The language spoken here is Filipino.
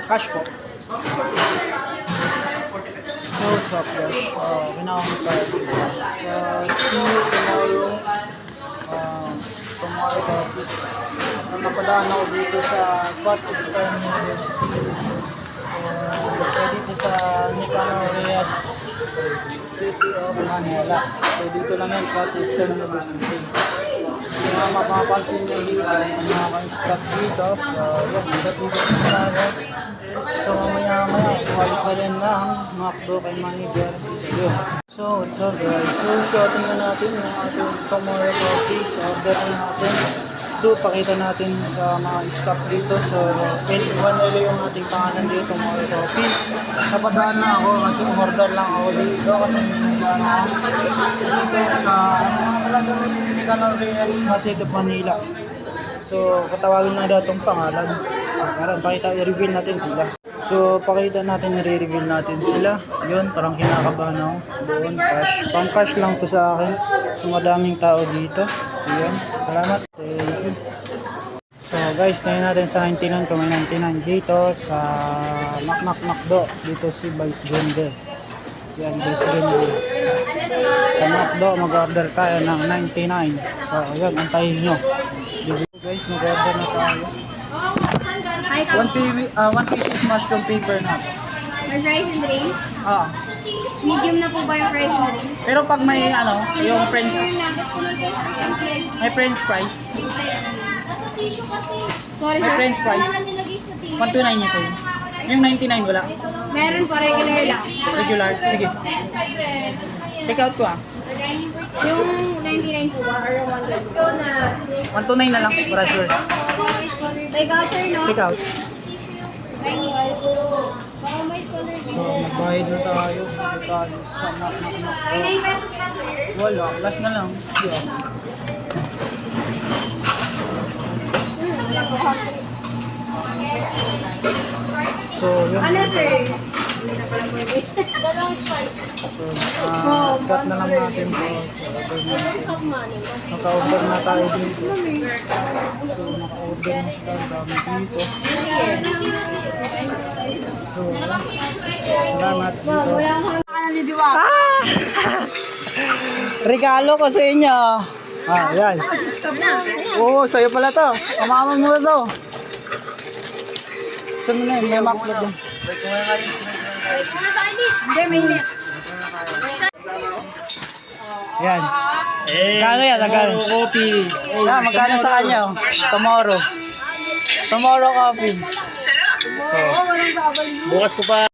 Cash po. So, what's up guys? Ginawang tayo. So, see you tomorrow. Tomorrow topic. Napadaan ako dito sa Eastern University. So, dito sa Nicanor Reyes City of Manila. So, dito lang yan, Eastern University. So, mapapansin nyo dito, mga dito. So, yan, dito tayo. So, mamaya, kumalit pa rin lang, McDo kay manager. So, yun. So, what's up guys? So, shooting na natin yung ating tomorrow coffee. So, order na natin. So, pakita natin sa mga staff dito. So, 21 nila yung ating pangalan dito, tomorrow coffee. Napadaan na ako kasi umorder lang ako dito. Kasi nangyayaan ako dito sa Nicanor Reyes City of Manila. So, katawagin lang daw itong pangalan. So, parang pakita, i-reveal natin sila. So, pakita natin, i-reveal natin sila. Yun, parang kinakabahan ako. Doon, cash. Pang cash lang to sa akin. So, madaming tao dito. So, yun. Salamat. Thank you. So, guys, tingnan natin sa 99, kung 99 dito sa McDo. Dito si Vice Gende. Yan, Vice Gende. Sa McDo, mag-order tayo ng 99. So, yun, antayin nyo. Guys, mag-order na tayo. One piece is mushroom paper na. May fries and drink? Medium na po ba yung fries and drink? Pero pag may yung french, may french fries. Nasa tissue kasi. Sorry, May french fries. 129 nito yun. Yung 99 wala. Meron pa regular lang. Regular. Sige. Take out ko Yung 99 po ba? Or yung 100? Let's go na. 129 na lang para sure. Take out, sir, no? Take out. Baka may scholar din. So, magbayad na tayo. Dito tayo sa Ay, 9 pesos ka, sir? Wala. Last na lang. Yeah. So, yun. Ano, sir? So, cut na lang natin po. So, order na natin. Naka-order na tayo dito. So, naka-order na sila. Dami dito. So, salamat dito. Regalo ko sa inyo. Yan. Oo, sa'yo pala to. Amaman mo na to. Saan mo na yun? May McDo lang. Hindi, may hindi. Yan. Magkano yan? Magkano? Coffee. Yan, magkano sa kanya? Tomorrow. Tomorrow coffee. Oo, walang babay. Bukas ko pa.